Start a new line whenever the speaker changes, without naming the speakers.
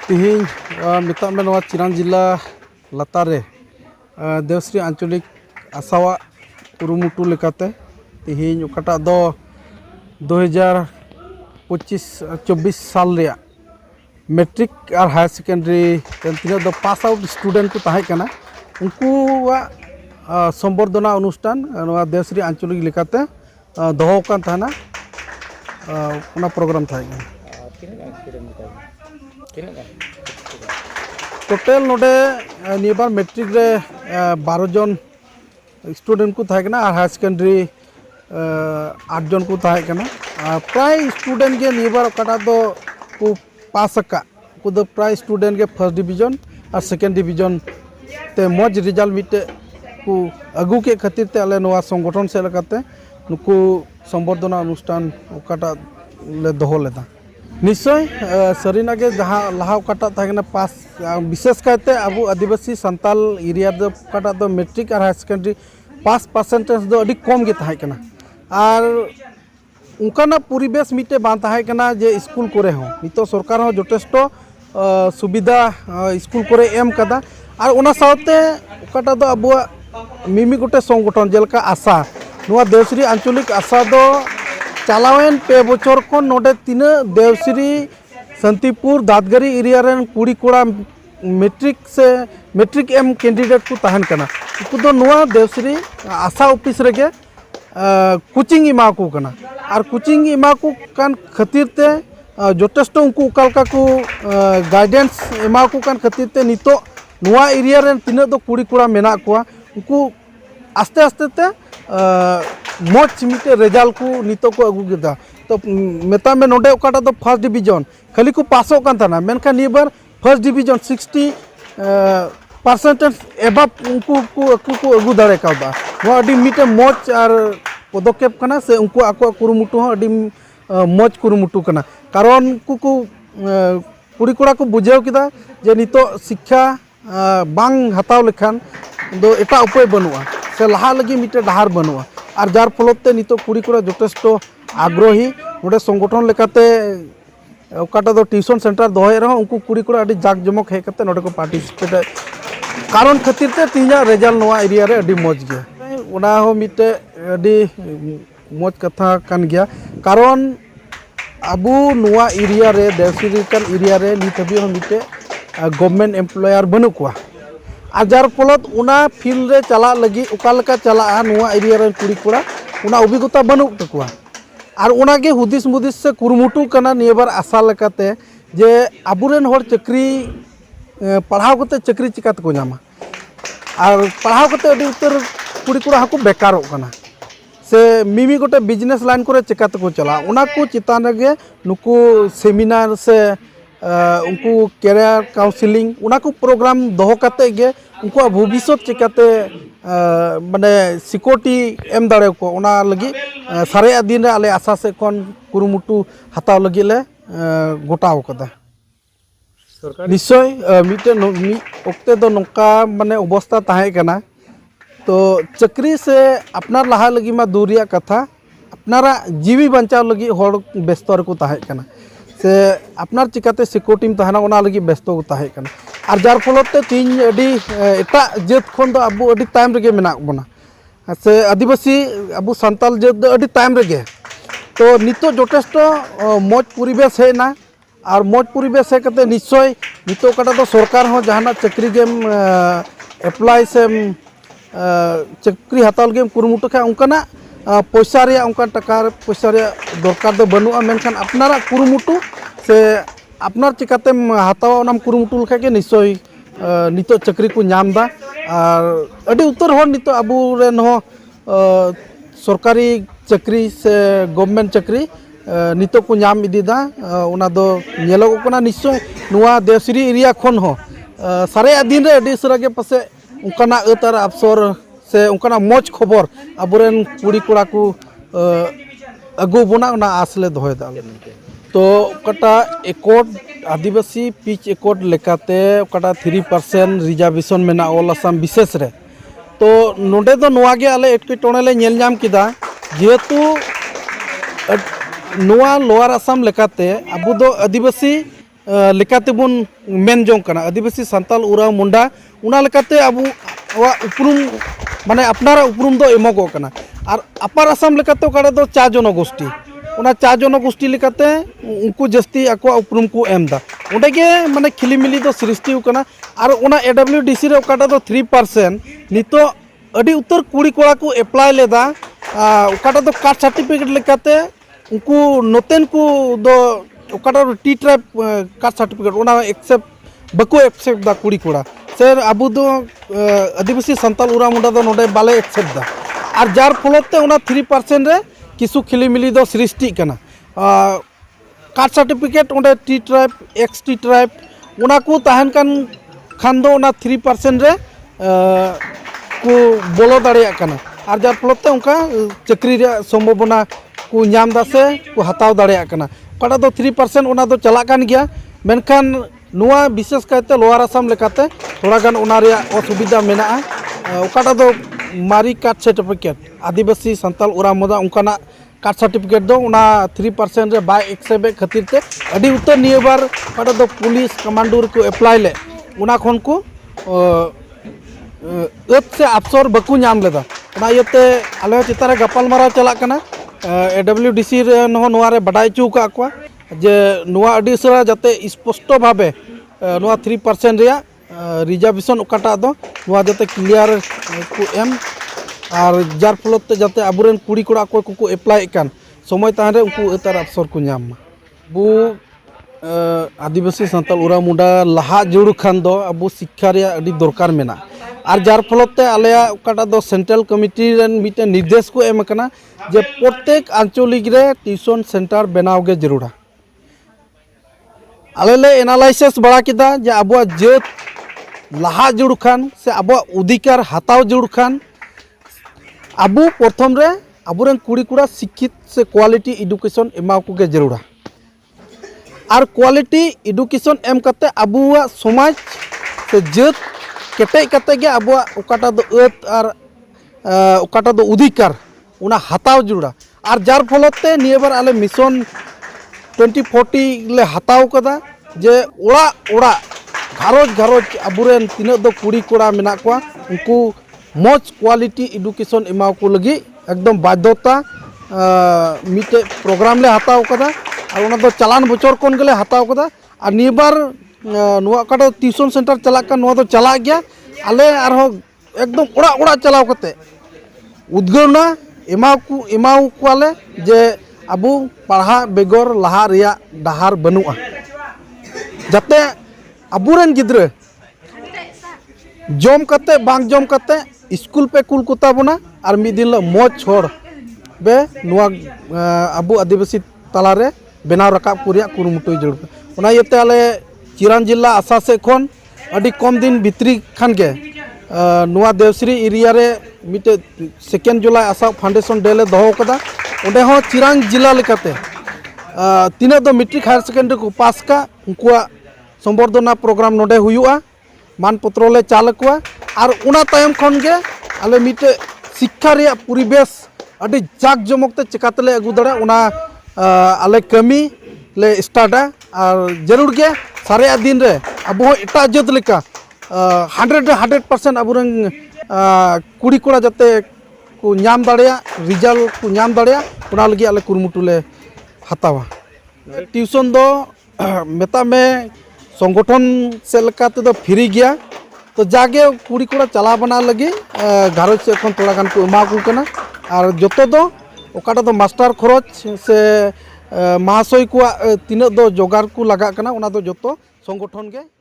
तिहिं मेता में नवा चिरांग जिला लतारे देवश्री आंचलिक आसावा कुरुमुटु लेकाते तिहिं ओकाटा दो 2025-24 साल रे मैट्रिक और हायर सेकेंडरी तीन दो पास आउट स्टूडेंट को ताहे कना उनको संबर्धना अनुष्ठान नवा देवश्री आंचलिक लेकाते दोहो कान थाना उना प्रोग्राम थाहे टोटल नोडे निबार मैट्रिक रे 12 जन स्टूडेंट को थाहे कना और हायर सेकेंडरी 8 जन को थाहे कना प्राय स्टूडेंट के निबार काटा दो को पास का को दो प्राय स्टूडेंट के फर्स्ट डिवीजन और सेकेंड डिवीजन ते मज रिजल्ट मिटे को अगु के खातिर ते आले नवा संगठन से लगाते नुकु संबर्धना अनुष्ठान काटा ले दोहो लेदा निश्चय सरीना के जहाँ लहा काटा थाकेना पास विशेष कहते अब आदिवासी संताल एरिया दो काटा दो मैट्रिक और हायर सेकेंडरी पास परसेंटेज दो अभी कम के थाकेना और उनका परिवेश मिटे बां थाकेना जे स्कूल करे हो नितो सरकार हो जथेष्ट सुविधा स्कूल करे एम कदा और उना साथे काटा दो अब मिमी गोटे संगठन जेलका आशा नुआ देवश्री आंचलिक आशा दो चालावेन पे बचर को नोडे तीन देवश्री शांतिपुर दादगरी एरिया रेन कुड़ी कोड़ा मैट्रिक एम कैंडिडेट को तहन कना उनको दो नुआ देवश्री आशा ऑफिस रेगे कोचिंग इमा को कना और कोचिंग इमा को कान खातिर ते जथेष्ट उनको उकालका को गाइडेंस इमा को कान खातिर ते नितो नुआ एरिया रेन तीन दो कुड़ी कोड़ा मेना कोआ उनको आस्ते आस्ते ते मज मिटे रिजल्ट को नितो को अगू केदा तो मेता में नोडे ओकाटा तो फर्स्ट डिवीजन खाली को पासो कान थाना मेनखा निबार फर्स्ट डिवीजन 60% एबव उनको को अगू दाड़े कादा वो अडी मिटे मज और पदक्षेप कना से उनको आको कुरुमुटु हो अडी मज कुरुमुटु कना कारण को कुड़ी कोड़ा को बुझाव किदा जे नितो शिक्षा बांग हताव लेखान दो एटा उपाय बनुआ से लहा लगी मिटे डहार बनुआ और जार फलते नितो कुड़ी कोड़ा जथेष्ट आग्रही नोडे संगठन लेकाते ओकाटा दो ट्यूशन सेंटर दोहे रहो उनको कुड़ी कोड़ा अडी जाक जमक हे कते नोडे को पार्टिसिपेट कारण खातिर ते तीना रिजल्ट नोआ एरिया रे अडी मज गया ओना हो मिटे अडी मज कथा कान गया कारण अबू नोआ एरिया रे देवश्री कान एरिया रे नित हबी हो मिटे गवर्नमेंट एम्प्लॉयर बनु कोआ और जार फलत उना फील्ड रे चला लगी उकालका चला नुआ एरिया रे कुड़ी कोड़ा उना अभिज्ञता बनु तकुआ और उना के हुदिस मुदिस से कुरुमुटु कना नियबार आशा लेकाते जे आबुरेन हर चक्री पढ़ाव कते चक्री चिकात को नामा और पढ़ाव कते अडी उत्तर कुड़ी कोड़ा हाको बेकारो कना से मिमी गोटे बिजनेस लाइन करे चिकात को चला उना को चितान गे नुकु सेमिनार से उनको कैरियर काउंसिलिंग उना को प्रोग्राम दोहो काते गे उनको भविष्य चिकाते माने सिक्योरिटी एम दाड़े को उना लगी सारे दिन रे आले आशा से कोन कुरुमुटु हताव लगी ले गोटाव कदा निश्चय मिटे ओक्ते दो नोका माने अवस्था ताहे कना तो चक्री से अपनार लहा लगी मा दूरिया कथा अपनारा जीवी बंचाव लगी होड़ बेस्तर को ताहे कना से अपनार चिकाते सिक्योरिटी तहना उना लगी व्यस्त को ताहे कना और जार फलते तीन अडी एटा जेत खन दो अब अडी टाइम रेगे मेना बना से आदिवासी अब संताल जेत दो अडी टाइम रेगे तो नितो जथेष्ट मज परिवेश हेना और मज परिवेश हे कते निश्चय नितो काटा तो सरकार हो जहाना चक्री गेम एप्लाई से चक्री हताल गेम कुरुमुटु खा उनकाना पैसा रे उनका टका पैसा रे दरकार दो बनुआ मेनखान अपनारा कुरुमुटु से अपनार चिकाते हतावा नाम कुरुमुटु लखा के निश्चय नितो चक्री को नाम दा और अडी उत्तर हर नितो अबु रेन हो सरकारी चक्री से गवर्नमेंट चक्री नितो को नाम इदीदा उना दो नेलो कोना निश्चय नुआ देवश्री एरिया खन हो सारे दिन रे अडी सरा के पासे उनकाना अतर अफसर से उनकाना मज खबर अबुरेन कुड़ी कोड़ा को अगु बोना उना आसले दोहे दा तो कटा एकॉर्ड आदिवासी पिच एकॉर्ड लेकाते कटा 3% रिजर्वेशन मेना ऑल असम विशेष रे तो नोडे दो नोआ गे आले एटकेटोणे ले नेल नाम किदा जेहेतु नोआ लोअर असम लेकाते अबु दो आदिवासी लेकातेबुन मेन जोंग कना आदिवासी सान्ताल उराव मुंडा उना लेकाते अबु उपरुम माने अपनारा उपरुम दो एमोगो कना और अपार आसाम लेकाते ओकाडा दो चा जनगोष्ठी उना चा जनगोष्ठी लेकाते उनको जस्ती आको उपरुम को एमदा ओंडे गे माने खिलिमिली दो सृष्टि कना और उना AWDC रे ओकाडा दो 3% नितो अडी उत्तर कुड़ी कोड़ा को एप्लाई लेदा ओकाडा दो कास्ट सर्टिफिकेट लेकाते उनको नोतेन को दो ओकाडा टी ट्राइब कास्ट सर्टिफिकेट उना एक्सेप्ट बको एक्सेप्ट दा कुड़ी कोड़ा सर अबु दो आदिवासी सान्ताल उरा मुंडा दो नोडे बाले एक्सेप्ट दा और जार फलते उना 3% रे किसु खिलिमिली दो सृष्टि कना कास्ट सर्टिफिकेट उंडे टी ट्राइब एक्स टी ट्राइब उना को तहन कान खान दो उना 3% रे को बोलो दाड़िया कना और जार फलते उनका चाकरी रे संभावना को नाम दा से को हताव दाड़िया कना ओकाटा दो 3% उना दो चला कान गया मेनखान नुआ विशेष कायते लोअर आसाम लेकाते थोड़ा गान उना रे असुविधा मेना ओकाटा दो मारी कास्ट सर्टिफिकेट आदिवासी सान्ताल उरा मुंडा उनकाना कास्ट सर्टिफिकेट दो उना 3% रे बाय एक्सेप्ट खातिर ते अडी उत्तर निये बार ओकाटा दो पुलिस कमांडर को अप्लाई ले उना खन को से अफसर बकू नाम लेदा उना इयते आले चितारे गपालमाराव चला कना AWDC रे नोआ रे बडाय चू का को जे नोआ अडी सरा जाते स्पष्ट भाबे नोआ 3% रिया रिजर्वेशन ओकाटा दो नोआ जाते क्लियर को एम और जार फलते जाते अबुरेन कुड़ी कोड़ा को को अप्लाई कान समय तान रे उनको एतार अफसर को नाम बु आदिवासी सान्ताल उरा मुंडा लहा जुड़ खान दो अबु शिक्षा रे अडी दरकार मेना और जार फलते आलेया ओकाटा दो सेंट्रल कमिटी रेन मिटे निर्देश को एम कना जे प्रत्येक आंचलिक रे ट्यूशन सेंटर बनाव गे जरूरा आलेले एनालाइसिस बड़ा किदा जे अबुआ जेत लहा जुड़ खान से अबुआ अधिकार हताव जुड़ खान अबु प्रथम रे अबुरेन कुड़ी कुड़ा शिक्षित से क्वालिटी एडुकेशन एमाव को गे जरूरा और क्वालिटी एडुकेशन एम कते अबुआ समाज से जेत केटे कते गे अबुआ ओकाटा दो एत और ओकाटा दो अधिकार उना हताव जुड़ा और जार फलते नियबार आले मिशन 2040 ले हताव कदा जे ओड़ा ओड़ा घारोज घारोज अबुरेन तिना दो कुड़ी कोड़ा मेना को उनको मौज क्वालिटी एडुकेशन एमाव को लगी एकदम बाध्यता मिटे प्रोग्राम ले हताव कदा और उना दो चलान बचर कोन गले हताव कदा और नियबार नुआ काटो ट्यूशन सेंटर चला का नुआ दो चला गया आले आरो एकदम ओड़ा ओड़ा चलाव कते उद्गरना एमाव को आले जे अबु पढ़ा बेगर लहा रिया डहार बनुआ जाते अबुरेन गिद्रे जम कते बांग जम कते स्कूल पे कुल कुता बना और मिद दिन मौज छोड़ बे नुआ अबु आदिवासी तला रे बनाव रकाब कुरिया कुरुमुटुई जरूर उना इयते आले चिरान जिला आशा से खन अडी कम दिन भित्री खान के नुआ देवश्री एरिया रे मिटे 2 जुलाई आशा फाउंडेशन डे ले दहो कदा ओंडे हो चिरान जिला लेकाते तीना दो मैट्रिक हायर सेकेंडरी को पास का उनकुआ संबर्धना प्रोग्राम नोडे हुयुआ मानपत्र ले चाल कुआ और उना तायम खन के आले मिटे शिक्षा रे परिवेश अडी जाक जमकते चिकातले अगु दड़ा उना आले कमी ले स्टार्टा और जरूर के सारे दिन रे अब एटा जत लेका 100% अबुरेन कुड़ी कोड़ा जाते को नाम दाड़िया रिजल्ट को नाम दाड़िया उना लगी आले कुरुमुटु ले हतावा ट्यूशन दो मेता में संगठन से लेकाते दो फ्री गया तो जागे कुड़ी कोड़ा चला बना लगी घारोज से एखन थोड़ा गान को एमा को कना और जतो दो ओकाटा दो मास्टर खरच से महाशय को तीना दो जोगार को लगा कना उना दो जतो संगठन के